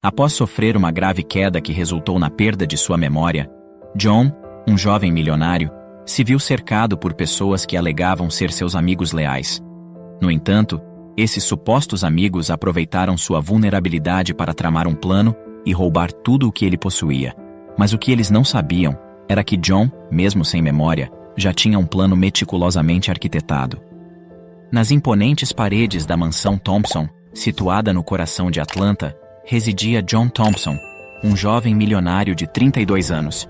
Após sofrer uma grave queda que resultou na perda de sua memória, John, um jovem milionário, se viu cercado por pessoas que alegavam ser seus amigos leais. No entanto, esses supostos amigos aproveitaram sua vulnerabilidade para tramar um plano e roubar tudo o que ele possuía. Mas o que eles não sabiam era que John, mesmo sem memória, já tinha um plano meticulosamente arquitetado. Nas imponentes paredes da mansão Thompson, situada no coração de Atlanta, residia John Thompson, um jovem milionário de 32 anos.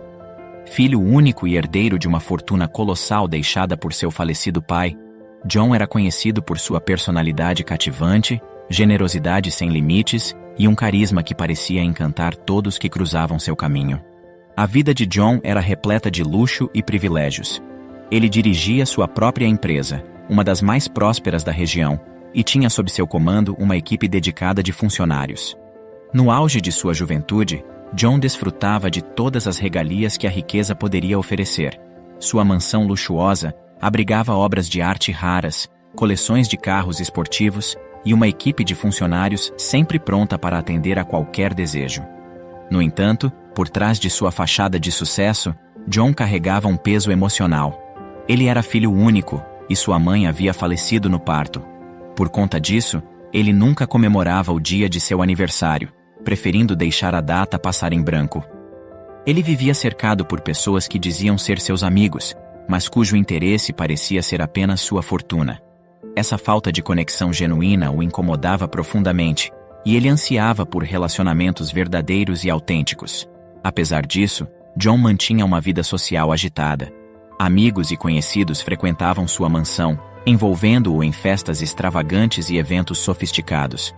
Filho único e herdeiro de uma fortuna colossal deixada por seu falecido pai, John era conhecido por sua personalidade cativante, generosidade sem limites e um carisma que parecia encantar todos que cruzavam seu caminho. A vida de John era repleta de luxo e privilégios. Ele dirigia sua própria empresa, uma das mais prósperas da região, e tinha sob seu comando uma equipe dedicada de funcionários. No auge de sua juventude, John desfrutava de todas as regalias que a riqueza poderia oferecer. Sua mansão luxuosa abrigava obras de arte raras, coleções de carros esportivos e uma equipe de funcionários sempre pronta para atender a qualquer desejo. No entanto, por trás de sua fachada de sucesso, John carregava um peso emocional. Ele era filho único, e sua mãe havia falecido no parto. Por conta disso, ele nunca comemorava o dia de seu aniversário, preferindo deixar a data passar em branco. Ele vivia cercado por pessoas que diziam ser seus amigos, mas cujo interesse parecia ser apenas sua fortuna. Essa falta de conexão genuína o incomodava profundamente, e ele ansiava por relacionamentos verdadeiros e autênticos. Apesar disso, John mantinha uma vida social agitada. Amigos e conhecidos frequentavam sua mansão, envolvendo-o em festas extravagantes e eventos sofisticados.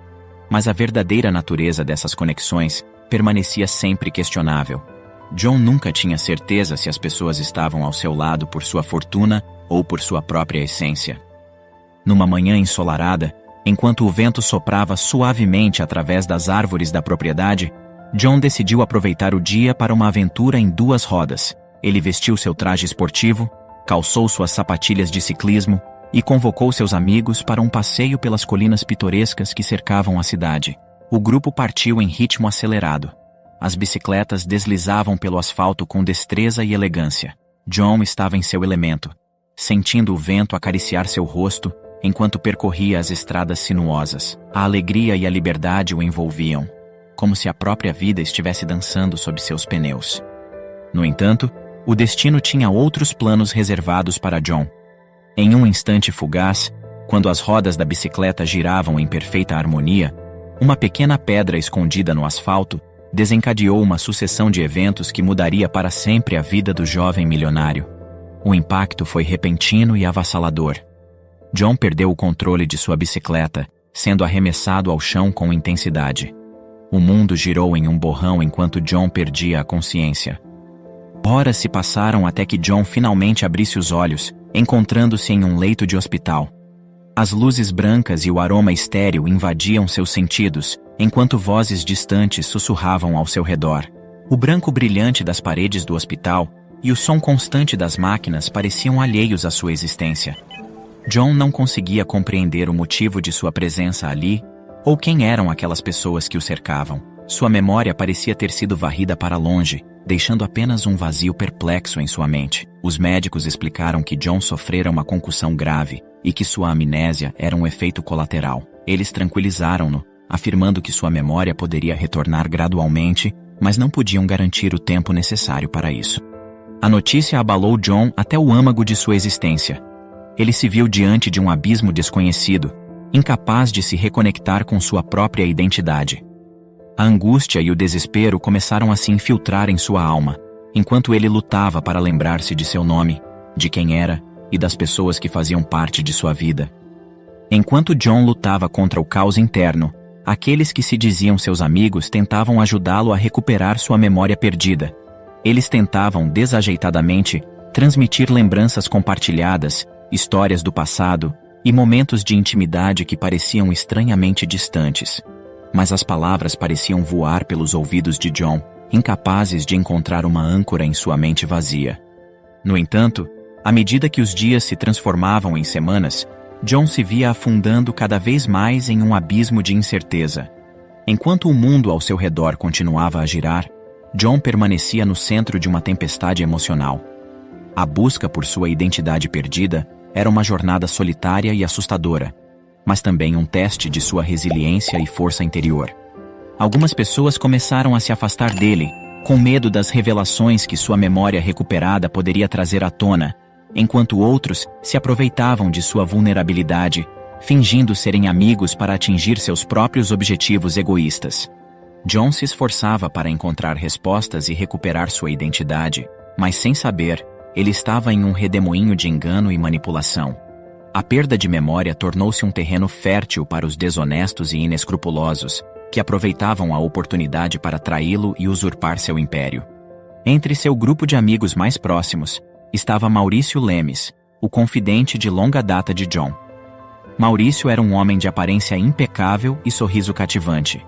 Mas a verdadeira natureza dessas conexões permanecia sempre questionável. John nunca tinha certeza se as pessoas estavam ao seu lado por sua fortuna ou por sua própria essência. Numa manhã ensolarada, enquanto o vento soprava suavemente através das árvores da propriedade, John decidiu aproveitar o dia para uma aventura em duas rodas. Ele vestiu seu traje esportivo, calçou suas sapatilhas de ciclismo e convocou seus amigos para um passeio pelas colinas pitorescas que cercavam a cidade. O grupo partiu em ritmo acelerado. As bicicletas deslizavam pelo asfalto com destreza e elegância. John estava em seu elemento, sentindo o vento acariciar seu rosto enquanto percorria as estradas sinuosas. A alegria e a liberdade o envolviam, como se a própria vida estivesse dançando sob seus pneus. No entanto, o destino tinha outros planos reservados para John. Em um instante fugaz, quando as rodas da bicicleta giravam em perfeita harmonia, uma pequena pedra escondida no asfalto desencadeou uma sucessão de eventos que mudaria para sempre a vida do jovem milionário. O impacto foi repentino e avassalador. John perdeu o controle de sua bicicleta, sendo arremessado ao chão com intensidade. O mundo girou em um borrão enquanto John perdia a consciência. Horas se passaram até que John finalmente abrisse os olhos, encontrando-se em um leito de hospital. As luzes brancas e o aroma estéril invadiam seus sentidos, enquanto vozes distantes sussurravam ao seu redor. O branco brilhante das paredes do hospital e o som constante das máquinas pareciam alheios à sua existência. John não conseguia compreender o motivo de sua presença ali, ou quem eram aquelas pessoas que o cercavam. Sua memória parecia ter sido varrida para longe, deixando apenas um vazio perplexo em sua mente. Os médicos explicaram que John sofrera uma concussão grave e que sua amnésia era um efeito colateral. Eles tranquilizaram-no, afirmando que sua memória poderia retornar gradualmente, mas não podiam garantir o tempo necessário para isso. A notícia abalou John até o âmago de sua existência. Ele se viu diante de um abismo desconhecido, incapaz de se reconectar com sua própria identidade. A angústia e o desespero começaram a se infiltrar em sua alma, enquanto ele lutava para lembrar-se de seu nome, de quem era e das pessoas que faziam parte de sua vida. Enquanto John lutava contra o caos interno, aqueles que se diziam seus amigos tentavam ajudá-lo a recuperar sua memória perdida. Eles tentavam desajeitadamente transmitir lembranças compartilhadas, histórias do passado e momentos de intimidade que pareciam estranhamente distantes. Mas as palavras pareciam voar pelos ouvidos de John, incapazes de encontrar uma âncora em sua mente vazia. No entanto, à medida que os dias se transformavam em semanas, John se via afundando cada vez mais em um abismo de incerteza. Enquanto o mundo ao seu redor continuava a girar, John permanecia no centro de uma tempestade emocional. A busca por sua identidade perdida era uma jornada solitária e assustadora, mas também um teste de sua resiliência e força interior. Algumas pessoas começaram a se afastar dele, com medo das revelações que sua memória recuperada poderia trazer à tona, enquanto outros se aproveitavam de sua vulnerabilidade, fingindo serem amigos para atingir seus próprios objetivos egoístas. John se esforçava para encontrar respostas e recuperar sua identidade, mas sem saber, ele estava em um redemoinho de engano e manipulação. A perda de memória tornou-se um terreno fértil para os desonestos e inescrupulosos, que aproveitavam a oportunidade para traí-lo e usurpar seu império. Entre seu grupo de amigos mais próximos, estava Maurício Lemes, o confidente de longa data de John. Maurício era um homem de aparência impecável e sorriso cativante.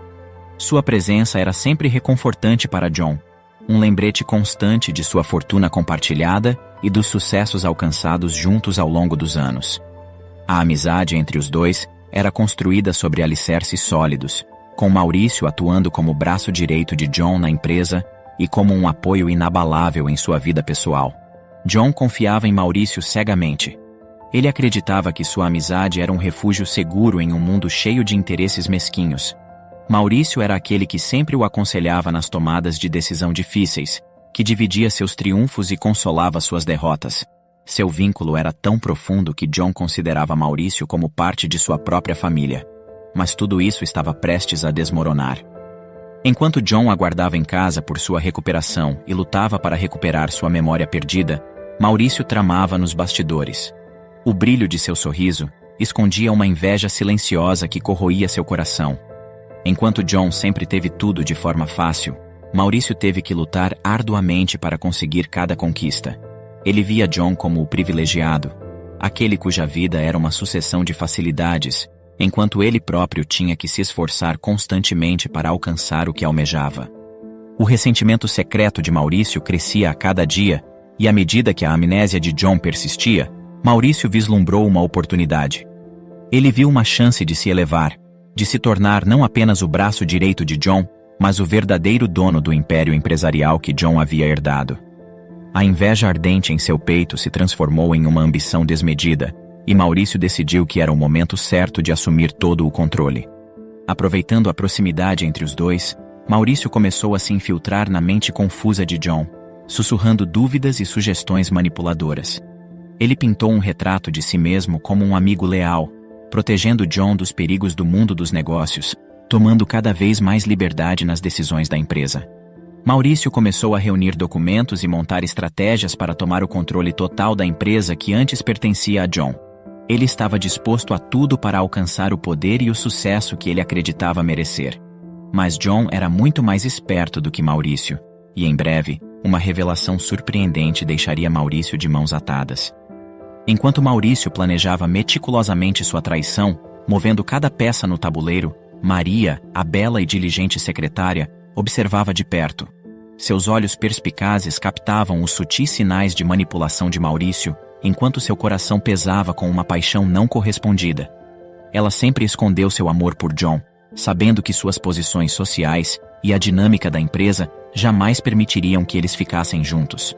Sua presença era sempre reconfortante para John, um lembrete constante de sua fortuna compartilhada e dos sucessos alcançados juntos ao longo dos anos. A amizade entre os dois era construída sobre alicerces sólidos, com Maurício atuando como braço direito de John na empresa e como um apoio inabalável em sua vida pessoal. John confiava em Maurício cegamente. Ele acreditava que sua amizade era um refúgio seguro em um mundo cheio de interesses mesquinhos. Maurício era aquele que sempre o aconselhava nas tomadas de decisão difíceis, que dividia seus triunfos e consolava suas derrotas. Seu vínculo era tão profundo que John considerava Maurício como parte de sua própria família. Mas tudo isso estava prestes a desmoronar. Enquanto John aguardava em casa por sua recuperação e lutava para recuperar sua memória perdida, Maurício tramava nos bastidores. O brilho de seu sorriso escondia uma inveja silenciosa que corroía seu coração. Enquanto John sempre teve tudo de forma fácil, Maurício teve que lutar arduamente para conseguir cada conquista. Ele via John como o privilegiado, aquele cuja vida era uma sucessão de facilidades, enquanto ele próprio tinha que se esforçar constantemente para alcançar o que almejava. O ressentimento secreto de Maurício crescia a cada dia, e à medida que a amnésia de John persistia, Maurício vislumbrou uma oportunidade. Ele viu uma chance de se elevar, de se tornar não apenas o braço direito de John, mas o verdadeiro dono do império empresarial que John havia herdado. A inveja ardente em seu peito se transformou em uma ambição desmedida, e Maurício decidiu que era o momento certo de assumir todo o controle. Aproveitando a proximidade entre os dois, Maurício começou a se infiltrar na mente confusa de John, sussurrando dúvidas e sugestões manipuladoras. Ele pintou um retrato de si mesmo como um amigo leal, protegendo John dos perigos do mundo dos negócios, tomando cada vez mais liberdade nas decisões da empresa. Maurício começou a reunir documentos e montar estratégias para tomar o controle total da empresa que antes pertencia a John. Ele estava disposto a tudo para alcançar o poder e o sucesso que ele acreditava merecer. Mas John era muito mais esperto do que Maurício, e em breve, uma revelação surpreendente deixaria Maurício de mãos atadas. Enquanto Maurício planejava meticulosamente sua traição, movendo cada peça no tabuleiro, Maria, a bela e diligente secretária, observava de perto. Seus olhos perspicazes captavam os sutis sinais de manipulação de Maurício, enquanto seu coração pesava com uma paixão não correspondida. Ela sempre escondeu seu amor por John, sabendo que suas posições sociais e a dinâmica da empresa jamais permitiriam que eles ficassem juntos.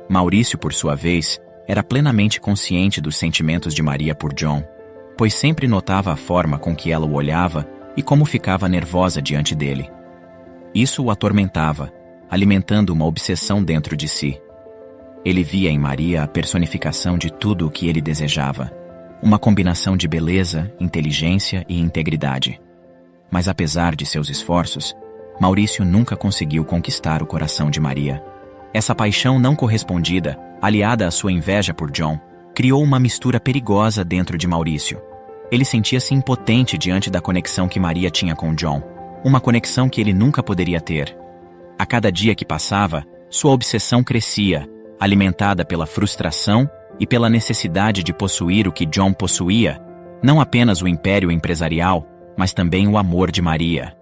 Maurício, por sua vez, era plenamente consciente dos sentimentos de Maria por John, pois sempre notava a forma com que ela o olhava e como ficava nervosa diante dele. Isso o atormentava, alimentando uma obsessão dentro de si. Ele via em Maria a personificação de tudo o que ele desejava, uma combinação de beleza, inteligência e integridade. Mas apesar de seus esforços, Maurício nunca conseguiu conquistar o coração de Maria. Essa paixão não correspondida, aliada à sua inveja por John, criou uma mistura perigosa dentro de Maurício. Ele sentia-se impotente diante da conexão que Maria tinha com John, uma conexão que ele nunca poderia ter. A cada dia que passava, sua obsessão crescia, alimentada pela frustração e pela necessidade de possuir o que John possuía, não apenas o império empresarial, mas também o amor de Maria.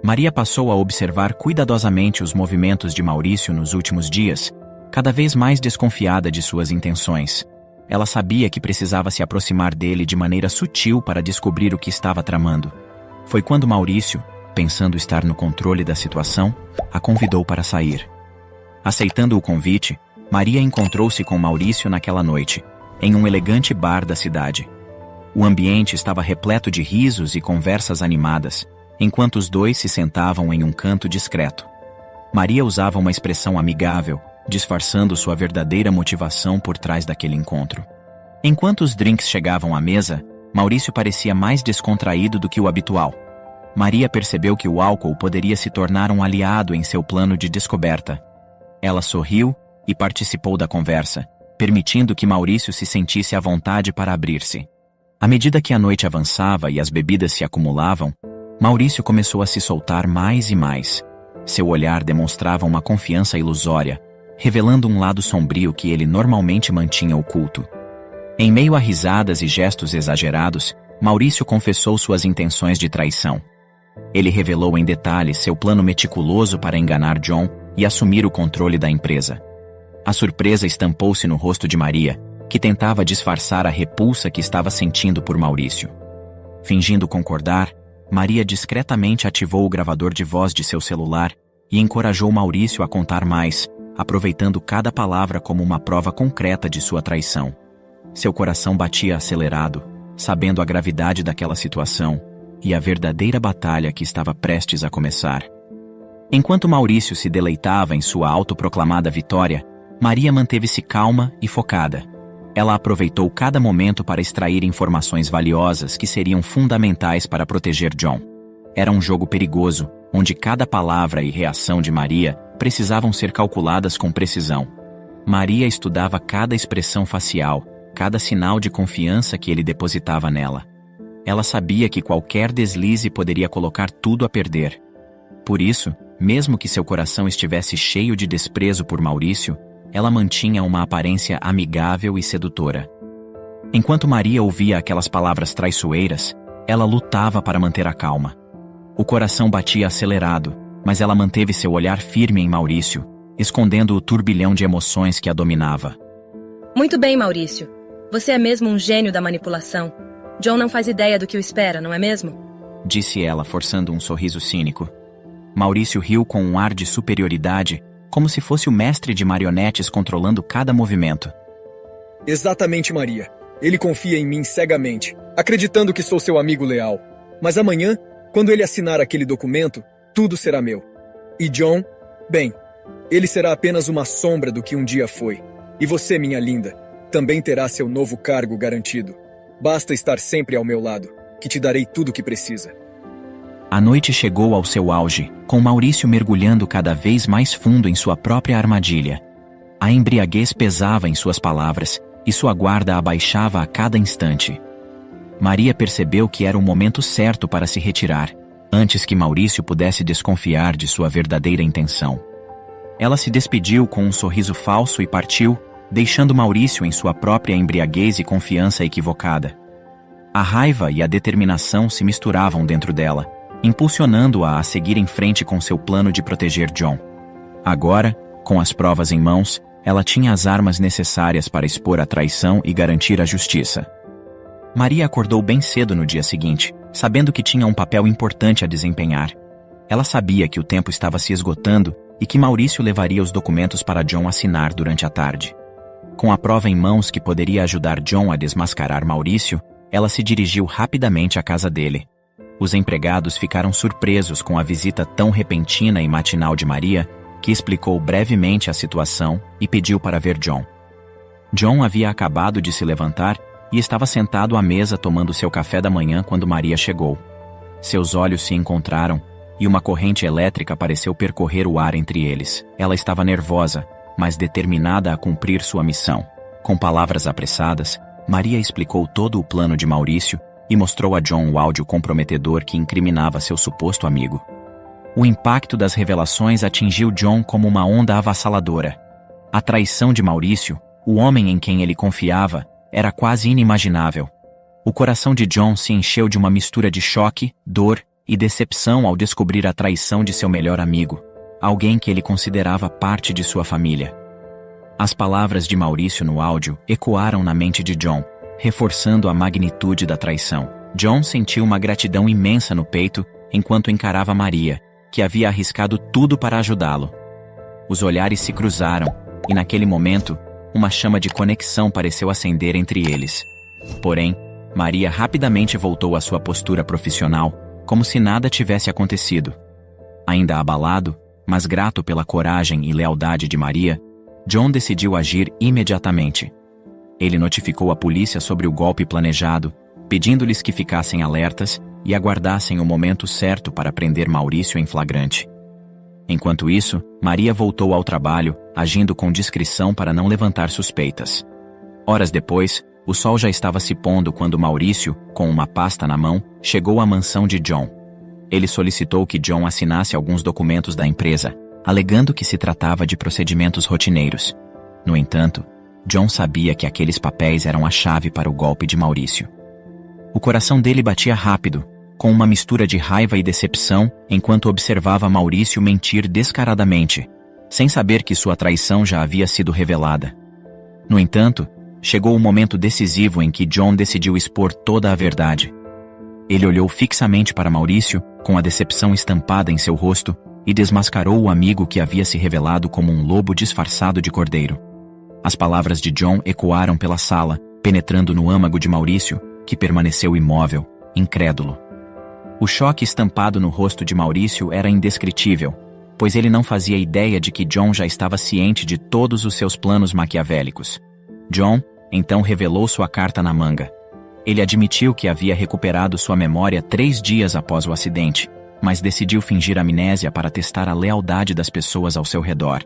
Maria passou a observar cuidadosamente os movimentos de Maurício nos últimos dias, cada vez mais desconfiada de suas intenções. Ela sabia que precisava se aproximar dele de maneira sutil para descobrir o que estava tramando. Foi quando Maurício, pensando estar no controle da situação, a convidou para sair. Aceitando o convite, Maria encontrou-se com Maurício naquela noite, em um elegante bar da cidade. O ambiente estava repleto de risos e conversas animadas, enquanto os dois se sentavam em um canto discreto. Maria usava uma expressão amigável, disfarçando sua verdadeira motivação por trás daquele encontro. Enquanto os drinks chegavam à mesa, Maurício parecia mais descontraído do que o habitual. Maria percebeu que o álcool poderia se tornar um aliado em seu plano de descoberta. Ela sorriu e participou da conversa, permitindo que Maurício se sentisse à vontade para abrir-se. À medida que a noite avançava e as bebidas se acumulavam, Maurício começou a se soltar mais e mais. Seu olhar demonstrava uma confiança ilusória, revelando um lado sombrio que ele normalmente mantinha oculto. Em meio a risadas e gestos exagerados, Maurício confessou suas intenções de traição. Ele revelou em detalhes seu plano meticuloso para enganar John e assumir o controle da empresa. A surpresa estampou-se no rosto de Maria, que tentava disfarçar a repulsa que estava sentindo por Maurício. Fingindo concordar, Maria discretamente ativou o gravador de voz de seu celular e encorajou Maurício a contar mais, aproveitando cada palavra como uma prova concreta de sua traição. Seu coração batia acelerado, sabendo a gravidade daquela situação e a verdadeira batalha que estava prestes a começar. Enquanto Maurício se deleitava em sua autoproclamada vitória, Maria manteve-se calma e focada. Ela aproveitou cada momento para extrair informações valiosas que seriam fundamentais para proteger John. Era um jogo perigoso, onde cada palavra e reação de Maria precisavam ser calculadas com precisão. Maria estudava cada expressão facial, cada sinal de confiança que ele depositava nela. Ela sabia que qualquer deslize poderia colocar tudo a perder. Por isso, mesmo que seu coração estivesse cheio de desprezo por Maurício, ela mantinha uma aparência amigável e sedutora. Enquanto Maria ouvia aquelas palavras traiçoeiras, ela lutava para manter a calma. O coração batia acelerado, mas ela manteve seu olhar firme em Maurício, escondendo o turbilhão de emoções que a dominava. Muito bem, Maurício. Você é mesmo um gênio da manipulação. John não faz ideia do que o espera, não é mesmo? Disse ela, forçando um sorriso cínico. Maurício riu com um ar de superioridade, como se fosse o mestre de marionetes controlando cada movimento. Exatamente, Maria. Ele confia em mim cegamente, acreditando que sou seu amigo leal. Mas amanhã, quando ele assinar aquele documento, tudo será meu. E John, bem, ele será apenas uma sombra do que um dia foi. E você, minha linda, também terá seu novo cargo garantido. Basta estar sempre ao meu lado, que te darei tudo o que precisa. A noite chegou ao seu auge, com Maurício mergulhando cada vez mais fundo em sua própria armadilha. A embriaguez pesava em suas palavras, e sua guarda abaixava a cada instante. Maria percebeu que era o momento certo para se retirar, antes que Maurício pudesse desconfiar de sua verdadeira intenção. Ela se despediu com um sorriso falso e partiu, deixando Maurício em sua própria embriaguez e confiança equivocada. A raiva e a determinação se misturavam dentro dela, impulsionando-a a seguir em frente com seu plano de proteger John. Agora, com as provas em mãos, ela tinha as armas necessárias para expor a traição e garantir a justiça. Maria acordou bem cedo no dia seguinte, sabendo que tinha um papel importante a desempenhar. Ela sabia que o tempo estava se esgotando e que Maurício levaria os documentos para John assinar durante a tarde. Com a prova em mãos que poderia ajudar John a desmascarar Maurício, ela se dirigiu rapidamente à casa dele. Os empregados ficaram surpresos com a visita tão repentina e matinal de Maria, que explicou brevemente a situação e pediu para ver John. John havia acabado de se levantar e estava sentado à mesa tomando seu café da manhã quando Maria chegou. Seus olhos se encontraram e uma corrente elétrica pareceu percorrer o ar entre eles. Ela estava nervosa, mas determinada a cumprir sua missão. Com palavras apressadas, Maria explicou todo o plano de Maurício e mostrou a John o áudio comprometedor que incriminava seu suposto amigo. O impacto das revelações atingiu John como uma onda avassaladora. A traição de Maurício, o homem em quem ele confiava, era quase inimaginável. O coração de John se encheu de uma mistura de choque, dor e decepção ao descobrir a traição de seu melhor amigo, alguém que ele considerava parte de sua família. As palavras de Maurício no áudio ecoaram na mente de John, reforçando a magnitude da traição. John sentiu uma gratidão imensa no peito enquanto encarava Maria, que havia arriscado tudo para ajudá-lo. Os olhares se cruzaram, e naquele momento, uma chama de conexão pareceu acender entre eles. Porém, Maria rapidamente voltou à sua postura profissional, como se nada tivesse acontecido. Ainda abalado, mas grato pela coragem e lealdade de Maria, John decidiu agir imediatamente. Ele notificou a polícia sobre o golpe planejado, pedindo-lhes que ficassem alertas e aguardassem o momento certo para prender Maurício em flagrante. Enquanto isso, Maria voltou ao trabalho, agindo com discrição para não levantar suspeitas. Horas depois, o sol já estava se pondo quando Maurício, com uma pasta na mão, chegou à mansão de John. Ele solicitou que John assinasse alguns documentos da empresa, alegando que se tratava de procedimentos rotineiros. No entanto, John sabia que aqueles papéis eram a chave para o golpe de Maurício. O coração dele batia rápido, com uma mistura de raiva e decepção, enquanto observava Maurício mentir descaradamente, sem saber que sua traição já havia sido revelada. No entanto, chegou o momento decisivo em que John decidiu expor toda a verdade. Ele olhou fixamente para Maurício, com a decepção estampada em seu rosto, e desmascarou o amigo que havia se revelado como um lobo disfarçado de cordeiro. As palavras de John ecoaram pela sala, penetrando no âmago de Maurício, que permaneceu imóvel, incrédulo. O choque estampado no rosto de Maurício era indescritível, pois ele não fazia ideia de que John já estava ciente de todos os seus planos maquiavélicos. John, então, revelou sua carta na manga. Ele admitiu que havia recuperado sua memória 3 dias após o acidente, mas decidiu fingir amnésia para testar a lealdade das pessoas ao seu redor.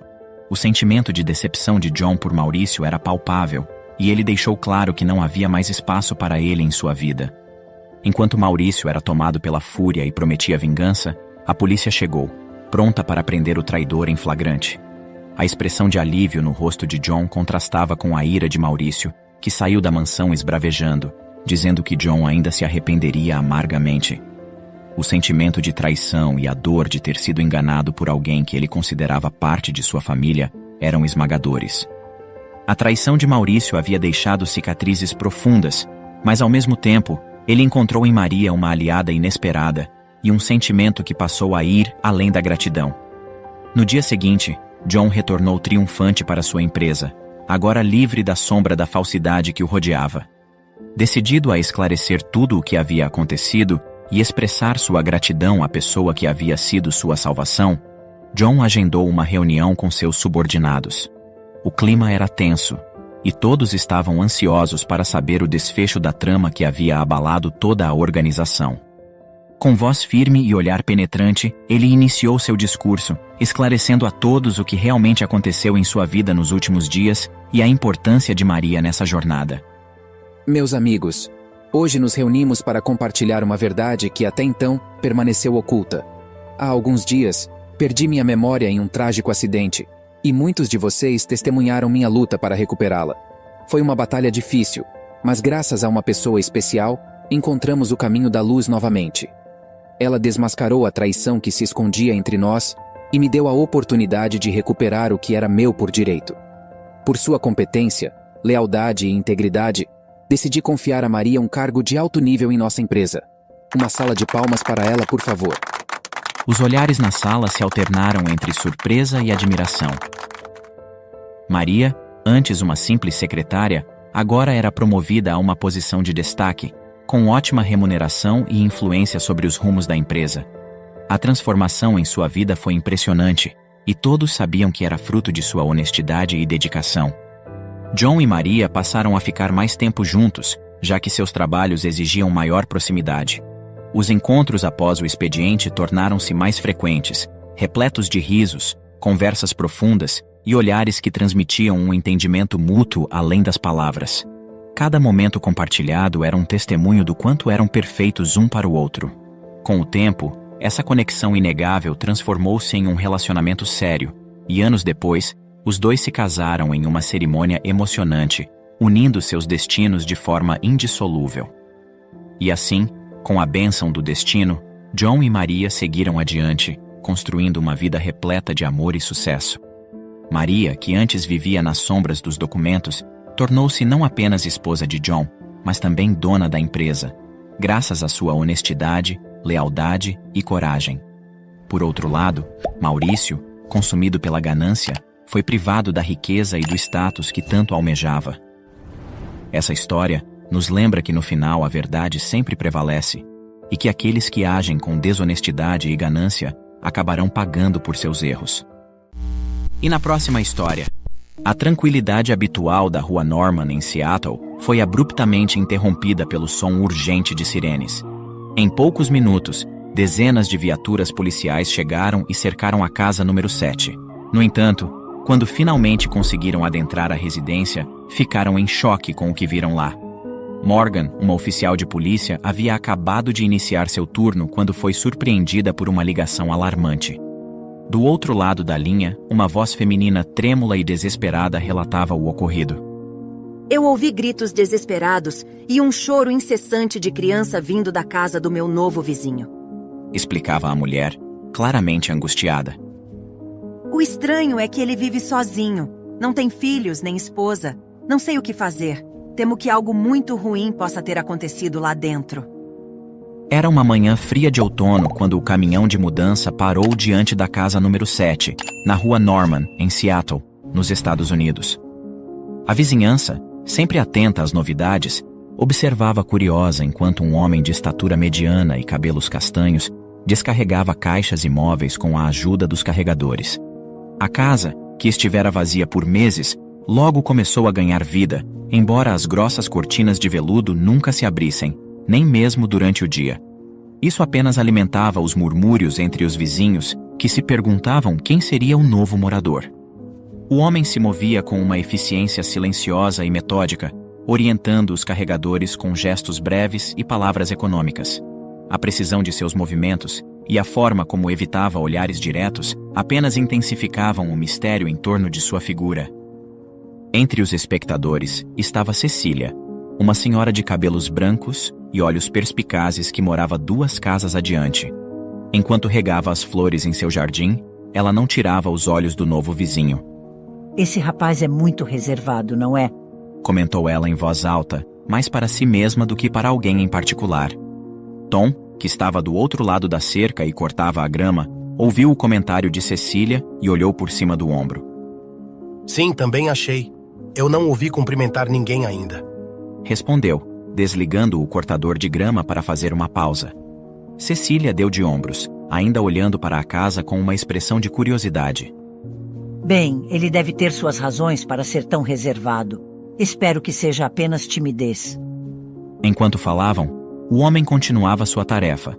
O sentimento de decepção de John por Maurício era palpável, e ele deixou claro que não havia mais espaço para ele em sua vida. Enquanto Maurício era tomado pela fúria e prometia vingança, a polícia chegou, pronta para prender o traidor em flagrante. A expressão de alívio no rosto de John contrastava com a ira de Maurício, que saiu da mansão esbravejando, dizendo que John ainda se arrependeria amargamente. O sentimento de traição e a dor de ter sido enganado por alguém que ele considerava parte de sua família eram esmagadores. A traição de Maurício havia deixado cicatrizes profundas, mas ao mesmo tempo, ele encontrou em Maria uma aliada inesperada e um sentimento que passou a ir além da gratidão. No dia seguinte, John retornou triunfante para sua empresa, agora livre da sombra da falsidade que o rodeava. Decidido a esclarecer tudo o que havia acontecido e expressar sua gratidão à pessoa que havia sido sua salvação, John agendou uma reunião com seus subordinados. O clima era tenso, e todos estavam ansiosos para saber o desfecho da trama que havia abalado toda a organização. Com voz firme e olhar penetrante, ele iniciou seu discurso, esclarecendo a todos o que realmente aconteceu em sua vida nos últimos dias e a importância de Maria nessa jornada. Meus amigos, hoje nos reunimos para compartilhar uma verdade que até então permaneceu oculta. Há alguns dias, perdi minha memória em um trágico acidente, e muitos de vocês testemunharam minha luta para recuperá-la. Foi uma batalha difícil, mas graças a uma pessoa especial, encontramos o caminho da luz novamente. Ela desmascarou a traição que se escondia entre nós e me deu a oportunidade de recuperar o que era meu por direito. Por sua competência, lealdade e integridade, decidi confiar a Maria um cargo de alto nível em nossa empresa. Uma salva de palmas para ela, por favor. Os olhares na sala se alternaram entre surpresa e admiração. Maria, antes uma simples secretária, agora era promovida a uma posição de destaque, com ótima remuneração e influência sobre os rumos da empresa. A transformação em sua vida foi impressionante, e todos sabiam que era fruto de sua honestidade e dedicação. John e Maria passaram a ficar mais tempo juntos, já que seus trabalhos exigiam maior proximidade. Os encontros após o expediente tornaram-se mais frequentes, repletos de risos, conversas profundas e olhares que transmitiam um entendimento mútuo além das palavras. Cada momento compartilhado era um testemunho do quanto eram perfeitos um para o outro. Com o tempo, essa conexão inegável transformou-se em um relacionamento sério, e anos depois, os dois se casaram em uma cerimônia emocionante, unindo seus destinos de forma indissolúvel. E assim, com a bênção do destino, John e Maria seguiram adiante, construindo uma vida repleta de amor e sucesso. Maria, que antes vivia nas sombras dos documentos, tornou-se não apenas esposa de John, mas também dona da empresa, graças à sua honestidade, lealdade e coragem. Por outro lado, Maurício, consumido pela ganância, foi privado da riqueza e do status que tanto almejava. Essa história nos lembra que no final a verdade sempre prevalece e que aqueles que agem com desonestidade e ganância acabarão pagando por seus erros. E na próxima história, a tranquilidade habitual da Rua Norman em Seattle foi abruptamente interrompida pelo som urgente de sirenes. Em poucos minutos, dezenas de viaturas policiais chegaram e cercaram a casa número 7. No entanto, quando finalmente conseguiram adentrar a residência, ficaram em choque com o que viram lá. Morgan, uma oficial de polícia, havia acabado de iniciar seu turno quando foi surpreendida por uma ligação alarmante. Do outro lado da linha, uma voz feminina trêmula e desesperada relatava o ocorrido. Eu ouvi gritos desesperados e um choro incessante de criança vindo da casa do meu novo vizinho, explicava a mulher, claramente angustiada. O estranho é que ele vive sozinho, não tem filhos nem esposa, não sei o que fazer. Temo que algo muito ruim possa ter acontecido lá dentro. Era uma manhã fria de outono quando o caminhão de mudança parou diante da casa número 7, na Rua Norman, em Seattle, nos Estados Unidos. A vizinhança, sempre atenta às novidades, observava curiosa enquanto um homem de estatura mediana e cabelos castanhos descarregava caixas e móveis com a ajuda dos carregadores. A casa, que estivera vazia por meses, logo começou a ganhar vida, embora as grossas cortinas de veludo nunca se abrissem, nem mesmo durante o dia. Isso apenas alimentava os murmúrios entre os vizinhos, que se perguntavam quem seria o novo morador. O homem se movia com uma eficiência silenciosa e metódica, orientando os carregadores com gestos breves e palavras econômicas. A precisão de seus movimentos e a forma como evitava olhares diretos apenas intensificavam o mistério em torno de sua figura. Entre os espectadores estava Cecília, uma senhora de cabelos brancos e olhos perspicazes que morava 2 casas adiante. Enquanto regava as flores em seu jardim, ela não tirava os olhos do novo vizinho. Esse rapaz é muito reservado, não é? Comentou ela em voz alta, mais para si mesma do que para alguém em particular. Tom, que estava do outro lado da cerca e cortava a grama, ouviu o comentário de Cecília e olhou por cima do ombro. Sim, também achei. Eu não ouvi cumprimentar ninguém ainda. Respondeu, desligando o cortador de grama para fazer uma pausa. Cecília deu de ombros, ainda olhando para a casa com uma expressão de curiosidade. Bem, ele deve ter suas razões para ser tão reservado. Espero que seja apenas timidez. Enquanto falavam, o homem continuava sua tarefa.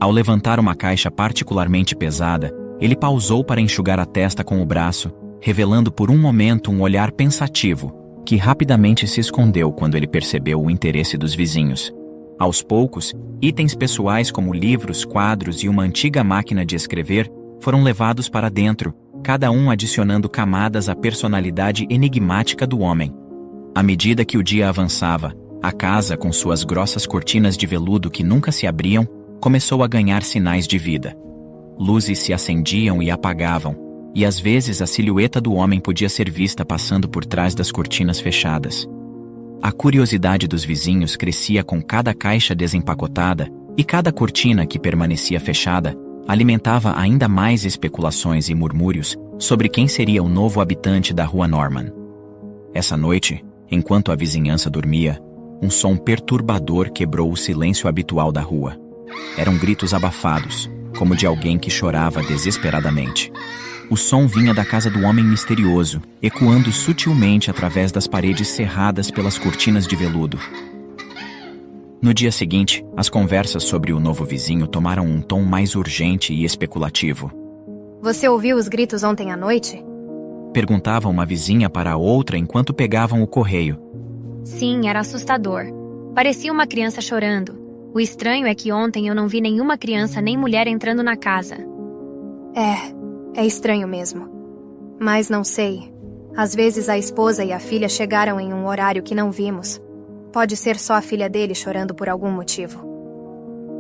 Ao levantar uma caixa particularmente pesada, ele pausou para enxugar a testa com o braço, revelando por um momento um olhar pensativo, que rapidamente se escondeu quando ele percebeu o interesse dos vizinhos. Aos poucos, itens pessoais como livros, quadros e uma antiga máquina de escrever foram levados para dentro, cada um adicionando camadas à personalidade enigmática do homem. À medida que o dia avançava, a casa, com suas grossas cortinas de veludo que nunca se abriam, começou a ganhar sinais de vida. Luzes se acendiam e apagavam, e às vezes a silhueta do homem podia ser vista passando por trás das cortinas fechadas. A curiosidade dos vizinhos crescia com cada caixa desempacotada, e cada cortina que permanecia fechada alimentava ainda mais especulações e murmúrios sobre quem seria o novo habitante da Rua Norman. Essa noite, enquanto a vizinhança dormia, um som perturbador quebrou o silêncio habitual da rua. Eram gritos abafados, como de alguém que chorava desesperadamente. O som vinha da casa do homem misterioso, ecoando sutilmente através das paredes cerradas pelas cortinas de veludo. No dia seguinte, as conversas sobre o novo vizinho tomaram um tom mais urgente e especulativo. Você ouviu os gritos ontem à noite? Perguntava uma vizinha para a outra enquanto pegavam o correio. Sim, era assustador. Parecia uma criança chorando. O estranho é que ontem eu não vi nenhuma criança nem mulher entrando na casa. É estranho mesmo. Mas não sei. Às vezes a esposa e a filha chegaram em um horário que não vimos. Pode ser só a filha dele chorando por algum motivo.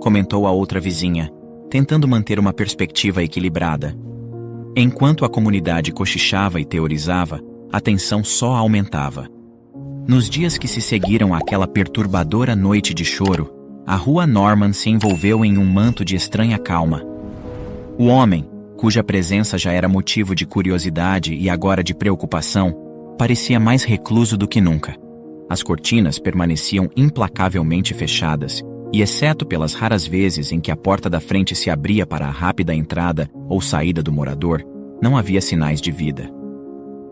Comentou a outra vizinha, tentando manter uma perspectiva equilibrada. Enquanto a comunidade cochichava e teorizava, a tensão só aumentava. Nos dias que se seguiram àquela perturbadora noite de choro, A rua Norman se envolveu em um manto de estranha calma. O homem, cuja presença já era motivo de curiosidade e agora de preocupação, parecia mais recluso do que nunca. As cortinas permaneciam implacavelmente fechadas, e exceto pelas raras vezes em que a porta da frente se abria para a rápida entrada ou saída do morador, não havia sinais de vida.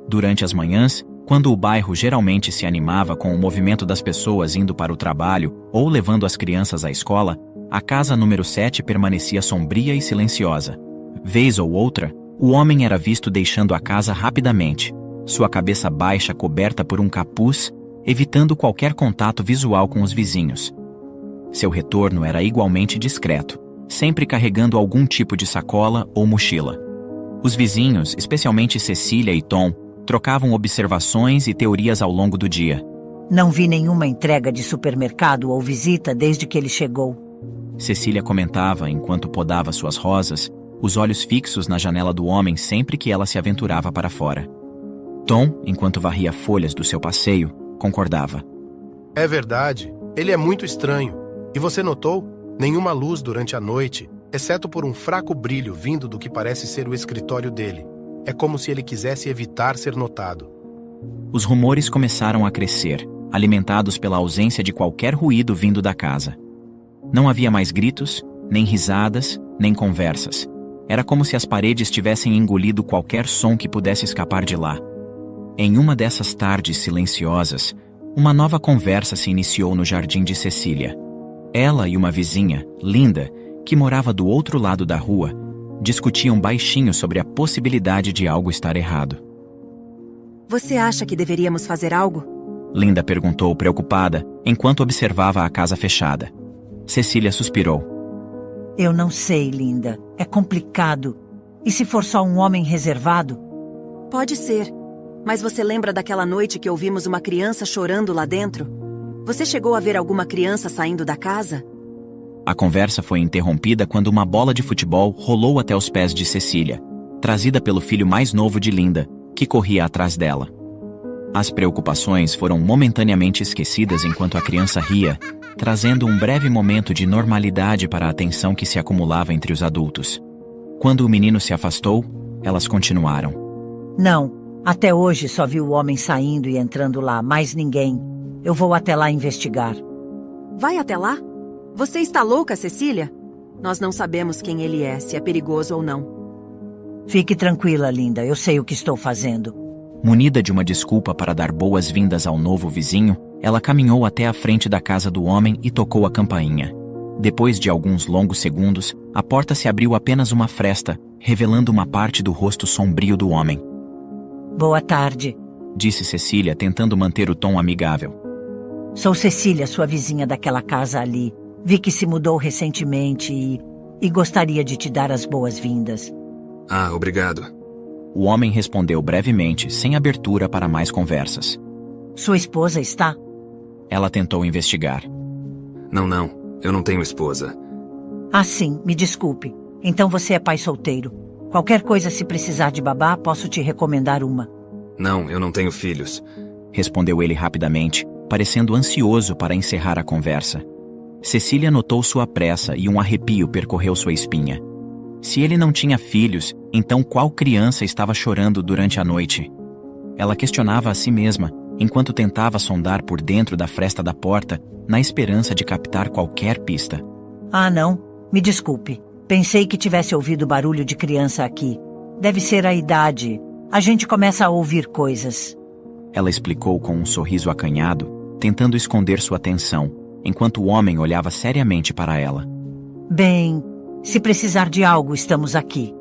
Durante as manhãs, quando o bairro geralmente se animava com o movimento das pessoas indo para o trabalho ou levando as crianças à escola, a casa número 7 permanecia sombria e silenciosa. Vez ou outra, o homem era visto deixando a casa rapidamente, sua cabeça baixa coberta por um capuz, evitando qualquer contato visual com os vizinhos. Seu retorno era igualmente discreto, sempre carregando algum tipo de sacola ou mochila. Os vizinhos, especialmente Cecília e Tom, trocavam observações e teorias ao longo do dia. Não vi nenhuma entrega de supermercado ou visita desde que ele chegou. Cecília comentava enquanto podava suas rosas, os olhos fixos na janela do homem sempre que ela se aventurava para fora. Tom, enquanto varria folhas do seu passeio, concordava. É verdade, ele é muito estranho. E você notou? Nenhuma luz durante a noite, exceto por um fraco brilho vindo do que parece ser o escritório dele. É como se ele quisesse evitar ser notado. Os rumores começaram a crescer, alimentados pela ausência de qualquer ruído vindo da casa. Não havia mais gritos, nem risadas, nem conversas. Era como se as paredes tivessem engolido qualquer som que pudesse escapar de lá. Em uma dessas tardes silenciosas, uma nova conversa se iniciou no jardim de Cecília. Ela e uma vizinha, Linda, que morava do outro lado da rua, discutiam baixinho sobre a possibilidade de algo estar errado. Você acha que deveríamos fazer algo? Linda perguntou preocupada, enquanto observava a casa fechada. Cecília suspirou. Eu não sei, Linda. É complicado. E se for só um homem reservado? Pode ser. Mas você lembra daquela noite que ouvimos uma criança chorando lá dentro? Você chegou a ver alguma criança saindo da casa? A conversa foi interrompida quando uma bola de futebol rolou até os pés de Cecília, trazida pelo filho mais novo de Linda, que corria atrás dela. As preocupações foram momentaneamente esquecidas enquanto a criança ria, trazendo um breve momento de normalidade para a atenção que se acumulava entre os adultos. Quando o menino se afastou, elas continuaram. Não, até hoje só vi o homem saindo e entrando lá, mais ninguém. Eu vou até lá investigar. Vai até lá? Você está louca, Cecília? Nós não sabemos quem ele é, se é perigoso ou não. Fique tranquila, Linda, eu sei o que estou fazendo. Munida de uma desculpa para dar boas-vindas ao novo vizinho, ela caminhou até a frente da casa do homem e tocou a campainha. Depois de alguns longos segundos, a porta se abriu apenas uma fresta, revelando uma parte do rosto sombrio do homem. Boa tarde, disse Cecília, tentando manter o tom amigável. Sou Cecília, sua vizinha daquela casa ali. Vi que se mudou recentemente e gostaria de te dar as boas-vindas. Ah, obrigado. O homem respondeu brevemente, sem abertura para mais conversas. Sua esposa está? Ela tentou investigar. Não, eu não tenho esposa. Ah, sim, me desculpe. Então você é pai solteiro. Qualquer coisa, se precisar de babá, posso te recomendar uma. Não, eu não tenho filhos. Respondeu ele rapidamente, parecendo ansioso para encerrar a conversa. Cecília notou sua pressa e um arrepio percorreu sua espinha. Se ele não tinha filhos, então qual criança estava chorando durante a noite? Ela questionava a si mesma, enquanto tentava sondar por dentro da fresta da porta, na esperança de captar qualquer pista. Ah, não. Me desculpe. Pensei que tivesse ouvido barulho de criança aqui. Deve ser a idade. A gente começa a ouvir coisas. Ela explicou com um sorriso acanhado, tentando esconder sua atenção, enquanto o homem olhava seriamente para ela. Bem, se precisar de algo, estamos aqui.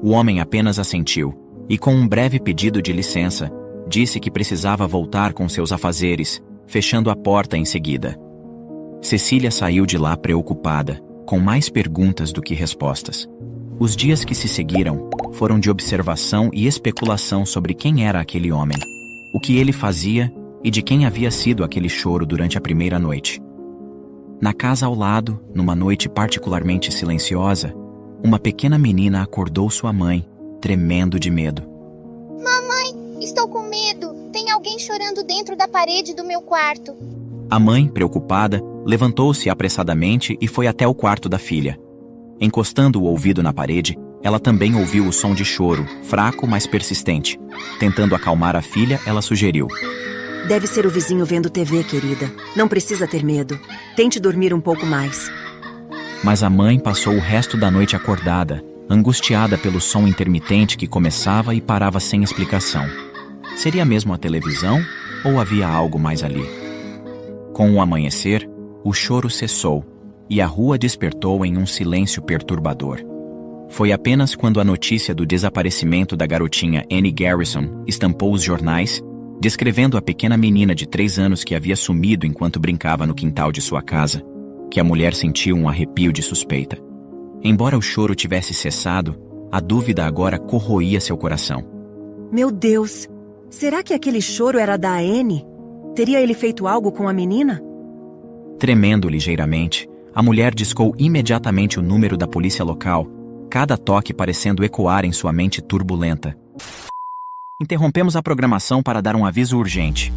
O homem apenas assentiu, e com um breve pedido de licença, disse que precisava voltar com seus afazeres, fechando a porta em seguida. Cecília saiu de lá preocupada, com mais perguntas do que respostas. Os dias que se seguiram foram de observação e especulação sobre quem era aquele homem, o que ele fazia e de quem havia sido aquele choro durante a primeira noite. Na casa ao lado, numa noite particularmente silenciosa, uma pequena menina acordou sua mãe, tremendo de medo. Mamãe, estou com medo. Tem alguém chorando dentro da parede do meu quarto. A mãe, preocupada, levantou-se apressadamente e foi até o quarto da filha. Encostando o ouvido na parede, ela também ouviu o som de choro, fraco, mas persistente. Tentando acalmar a filha, ela sugeriu: Deve ser o vizinho vendo TV, querida. Não precisa ter medo. Tente dormir um pouco mais. Mas a mãe passou o resto da noite acordada, angustiada pelo som intermitente que começava e parava sem explicação. Seria mesmo a televisão ou havia algo mais ali? Com o amanhecer, o choro cessou e a rua despertou em um silêncio perturbador. Foi apenas quando a notícia do desaparecimento da garotinha Annie Garrison estampou os jornais, descrevendo a pequena menina de 3 anos que havia sumido enquanto brincava no quintal de sua casa, que a mulher sentiu um arrepio de suspeita. Embora o choro tivesse cessado, a dúvida agora corroía seu coração. Meu Deus! Será que aquele choro era da Annie? Teria ele feito algo com a menina? Tremendo ligeiramente, a mulher discou imediatamente o número da polícia local, cada toque parecendo ecoar em sua mente turbulenta. Interrompemos a programação para dar um aviso urgente.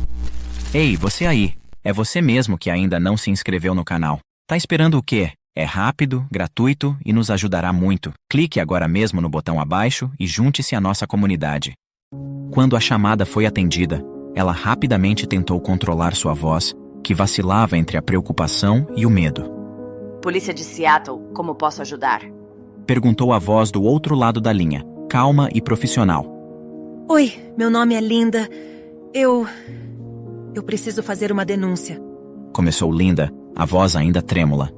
Ei, você aí! É você mesmo que ainda não se inscreveu no canal. Tá esperando o quê? É rápido, gratuito e nos ajudará muito. Clique agora mesmo no botão abaixo e junte-se à nossa comunidade. Quando a chamada foi atendida, ela rapidamente tentou controlar sua voz, que vacilava entre a preocupação e o medo. Polícia de Seattle, como posso ajudar? Perguntou a voz do outro lado da linha, calma e profissional. Oi, meu nome é Linda. Eu preciso fazer uma denúncia. Começou Linda, a voz ainda trêmula.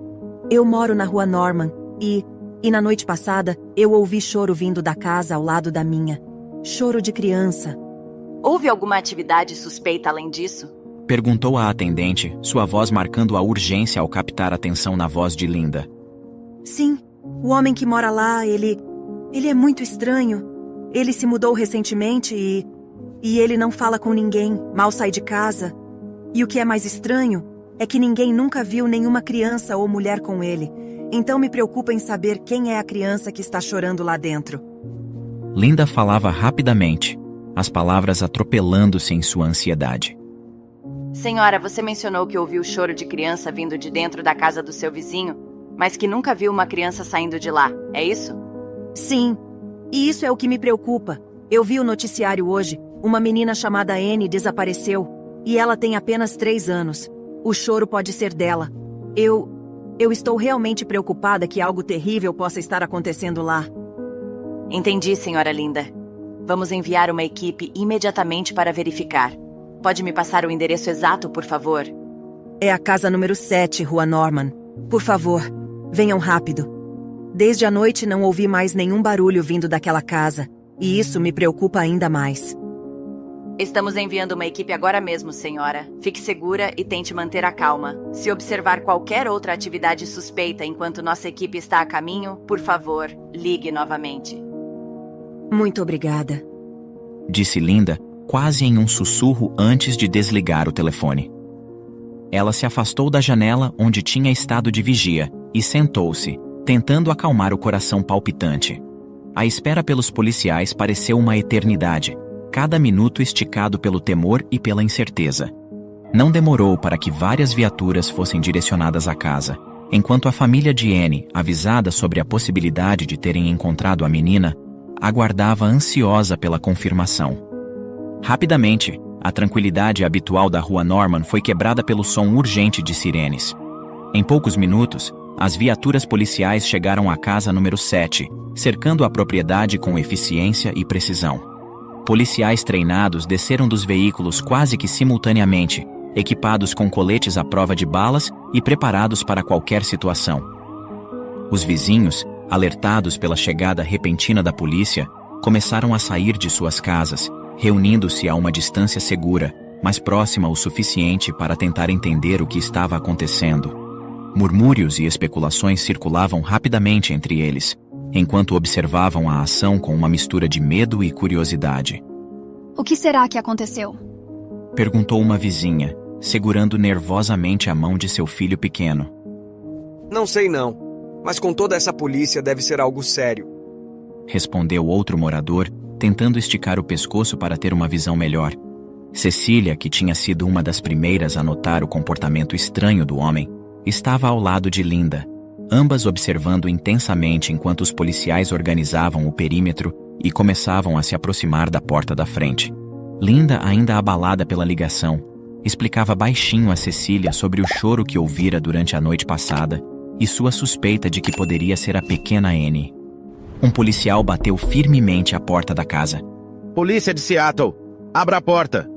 Eu moro na rua Norman e na noite passada eu ouvi choro vindo da casa ao lado da minha. Choro de criança. Houve alguma atividade suspeita além disso? Perguntou a atendente, sua voz marcando a urgência ao captar atenção na voz de Linda. Sim, o homem que mora lá, ele é muito estranho. Ele se mudou recentemente e ele não fala com ninguém, mal sai de casa. E o que é mais estranho é que ninguém nunca viu nenhuma criança ou mulher com ele. Então me preocupa em saber quem é a criança que está chorando lá dentro. Linda falava rapidamente, as palavras atropelando-se em sua ansiedade. Senhora, você mencionou que ouviu o choro de criança vindo de dentro da casa do seu vizinho, mas que nunca viu uma criança saindo de lá, é isso? Sim, e isso é o que me preocupa. Eu vi o noticiário hoje, uma menina chamada Annie desapareceu, e ela tem apenas 3 anos. O choro pode ser dela. Eu estou realmente preocupada que algo terrível possa estar acontecendo lá. Entendi, senhora Linda. Vamos enviar uma equipe imediatamente para verificar. Pode me passar o endereço exato, por favor? É a casa número 7, Rua Norman. Por favor, venham rápido. Desde a noite não ouvi mais nenhum barulho vindo daquela casa, e isso me preocupa ainda mais. Estamos enviando uma equipe agora mesmo, senhora. Fique segura e tente manter a calma. Se observar qualquer outra atividade suspeita enquanto nossa equipe está a caminho, por favor, ligue novamente. Muito obrigada, disse Linda, quase em um sussurro antes de desligar o telefone. Ela se afastou da janela onde tinha estado de vigia e sentou-se, tentando acalmar o coração palpitante. A espera pelos policiais pareceu uma eternidade, cada minuto esticado pelo temor e pela incerteza. Não demorou para que várias viaturas fossem direcionadas à casa, enquanto a família de Annie, avisada sobre a possibilidade de terem encontrado a menina, aguardava ansiosa pela confirmação. Rapidamente, a tranquilidade habitual da rua Norman foi quebrada pelo som urgente de sirenes. Em poucos minutos, as viaturas policiais chegaram à casa número 7, cercando a propriedade com eficiência e precisão. Policiais treinados desceram dos veículos quase que simultaneamente, equipados com coletes à prova de balas e preparados para qualquer situação. Os vizinhos, alertados pela chegada repentina da polícia, começaram a sair de suas casas, reunindo-se a uma distância segura, mas próxima o suficiente para tentar entender o que estava acontecendo. Murmúrios e especulações circulavam rapidamente entre eles, enquanto observavam a ação com uma mistura de medo e curiosidade. O que será que aconteceu? Perguntou uma vizinha, segurando nervosamente a mão de seu filho pequeno. Não sei não, mas com toda essa polícia deve ser algo sério. Respondeu outro morador, tentando esticar o pescoço para ter uma visão melhor. Cecília, que tinha sido uma das primeiras a notar o comportamento estranho do homem, estava ao lado de Linda, ambas observando intensamente enquanto os policiais organizavam o perímetro e começavam a se aproximar da porta da frente. Linda, ainda abalada pela ligação, explicava baixinho a Cecília sobre o choro que ouvira durante a noite passada e sua suspeita de que poderia ser a pequena Annie. Um policial bateu firmemente à porta da casa. Polícia de Seattle, abra a porta!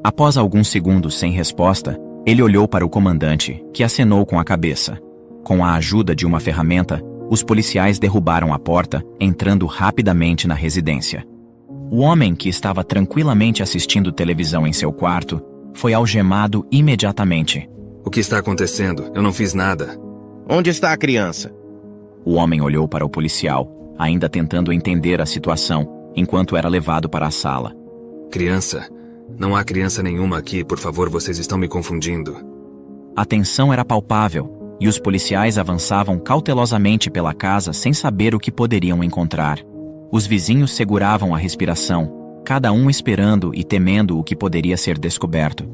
Após alguns segundos sem resposta, ele olhou para o comandante, que acenou com a cabeça. Com a ajuda de uma ferramenta, os policiais derrubaram a porta, entrando rapidamente na residência. O homem, que estava tranquilamente assistindo televisão em seu quarto, foi algemado imediatamente. O que está acontecendo? Eu não fiz nada. Onde está a criança? O homem olhou para o policial, ainda tentando entender a situação, enquanto era levado para a sala. Criança? Não há criança nenhuma aqui, por favor, vocês estão me confundindo. A tensão era palpável, e os policiais avançavam cautelosamente pela casa sem saber o que poderiam encontrar. Os vizinhos seguravam a respiração, cada um esperando e temendo o que poderia ser descoberto.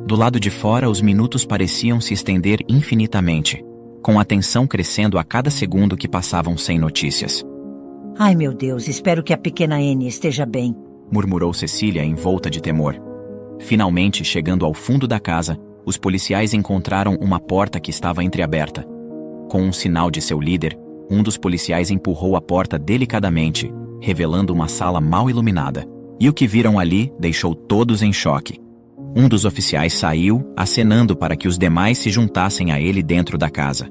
Do lado de fora, os minutos pareciam se estender infinitamente, com a tensão crescendo a cada segundo que passavam sem notícias. Ai, meu Deus, espero que a pequena Annie esteja bem, murmurou Cecília envolta de temor. Finalmente, chegando ao fundo da casa, os policiais encontraram uma porta que estava entreaberta. Com um sinal de seu líder, um dos policiais empurrou a porta delicadamente, revelando uma sala mal iluminada. E o que viram ali deixou todos em choque. Um dos oficiais saiu, acenando para que os demais se juntassem a ele dentro da casa.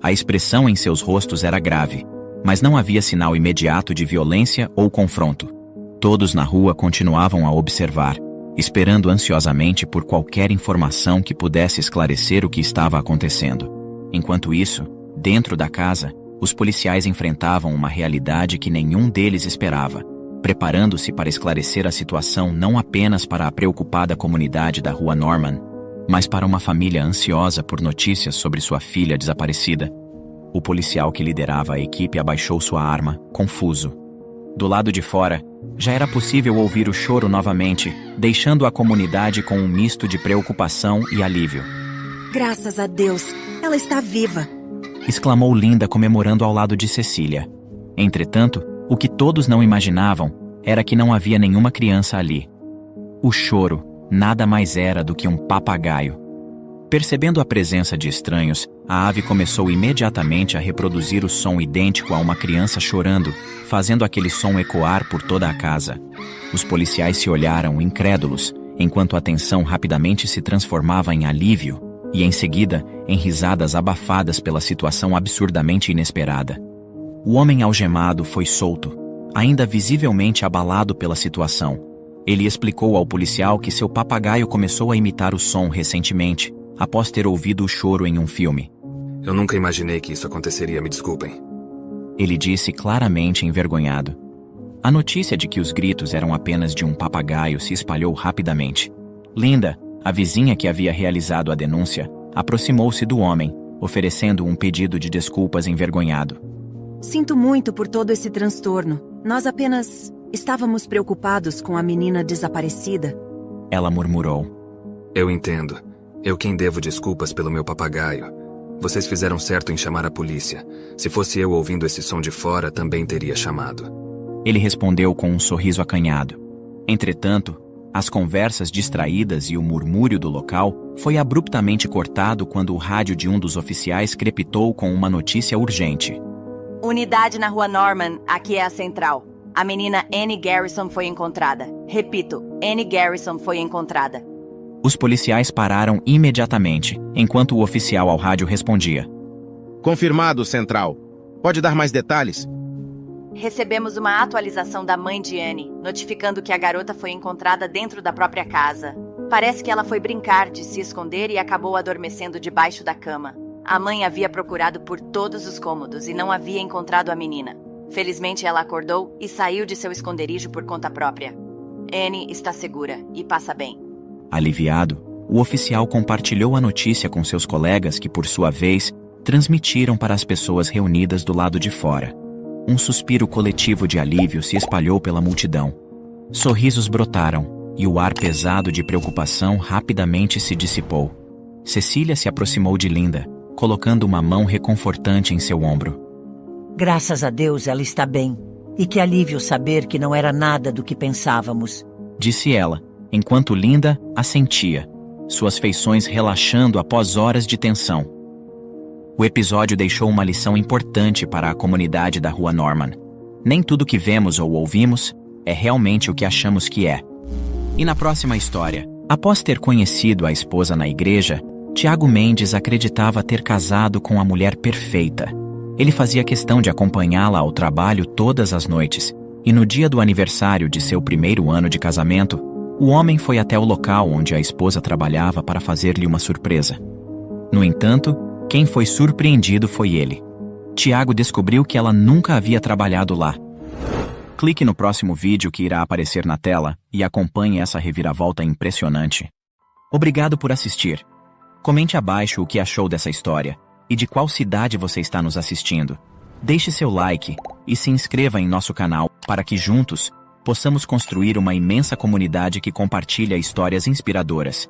A expressão em seus rostos era grave, mas não havia sinal imediato de violência ou confronto. Todos na rua continuavam a observar, esperando ansiosamente por qualquer informação que pudesse esclarecer o que estava acontecendo. Enquanto isso, dentro da casa, os policiais enfrentavam uma realidade que nenhum deles esperava, preparando-se para esclarecer a situação não apenas para a preocupada comunidade da Rua Norman, mas para uma família ansiosa por notícias sobre sua filha desaparecida. O policial que liderava a equipe abaixou sua arma, confuso. Do lado de fora, já era possível ouvir o choro novamente, deixando a comunidade com um misto de preocupação e alívio. Graças a Deus, ela está viva! Exclamou Linda, comemorando ao lado de Cecília. Entretanto, o que todos não imaginavam era que não havia nenhuma criança ali. O choro nada mais era do que um papagaio. Percebendo a presença de estranhos, a ave começou imediatamente a reproduzir o som idêntico a uma criança chorando, fazendo aquele som ecoar por toda a casa. Os policiais se olharam incrédulos, enquanto a tensão rapidamente se transformava em alívio, e em seguida, em risadas abafadas pela situação absurdamente inesperada. O homem algemado foi solto, ainda visivelmente abalado pela situação. Ele explicou ao policial que seu papagaio começou a imitar o som recentemente, após ter ouvido o choro em um filme. Eu nunca imaginei que isso aconteceria, me desculpem. Ele disse claramente envergonhado. A notícia de que os gritos eram apenas de um papagaio se espalhou rapidamente. Linda, a vizinha que havia realizado a denúncia, aproximou-se do homem, oferecendo um pedido de desculpas envergonhado. Sinto muito por todo esse transtorno. Nós apenas estávamos preocupados com a menina desaparecida. Ela murmurou. Eu entendo. Eu quem devo desculpas pelo meu papagaio. Vocês fizeram certo em chamar a polícia. Se fosse eu ouvindo esse som de fora, também teria chamado. Ele respondeu com um sorriso acanhado. Entretanto, as conversas distraídas e o murmúrio do local foi abruptamente cortado quando o rádio de um dos oficiais crepitou com uma notícia urgente. Unidade na Rua Norman, aqui é a central. A menina Annie Garrison foi encontrada. Repito, Annie Garrison foi encontrada. Os policiais pararam imediatamente, enquanto o oficial ao rádio respondia. Confirmado, Central. Pode dar mais detalhes? Recebemos uma atualização da mãe de Annie, notificando que a garota foi encontrada dentro da própria casa. Parece que ela foi brincar de se esconder e acabou adormecendo debaixo da cama. A mãe havia procurado por todos os cômodos e não havia encontrado a menina. Felizmente ela acordou e saiu de seu esconderijo por conta própria. Annie está segura e passa bem. Aliviado, o oficial compartilhou a notícia com seus colegas que, por sua vez, transmitiram para as pessoas reunidas do lado de fora. Um suspiro coletivo de alívio se espalhou pela multidão. Sorrisos brotaram, e o ar pesado de preocupação rapidamente se dissipou. Cecília se aproximou de Linda, colocando uma mão reconfortante em seu ombro. Graças a Deus ela está bem. E que alívio saber que não era nada do que pensávamos. Disse ela, enquanto Linda assentia, suas feições relaxando após horas de tensão. O episódio deixou uma lição importante para a comunidade da Rua Norman. Nem tudo que vemos ou ouvimos é realmente o que achamos que é. E na próxima história, após ter conhecido a esposa na igreja, Tiago Mendes acreditava ter casado com a mulher perfeita. Ele fazia questão de acompanhá-la ao trabalho todas as noites, e no dia do aniversário de seu primeiro ano de casamento, o homem foi até o local onde a esposa trabalhava para fazer-lhe uma surpresa. No entanto, quem foi surpreendido foi ele. Tiago descobriu que ela nunca havia trabalhado lá. Clique no próximo vídeo que irá aparecer na tela e acompanhe essa reviravolta impressionante. Obrigado por assistir. Comente abaixo o que achou dessa história e de qual cidade você está nos assistindo. Deixe seu like e se inscreva em nosso canal para que juntos possamos construir uma imensa comunidade que compartilha histórias inspiradoras.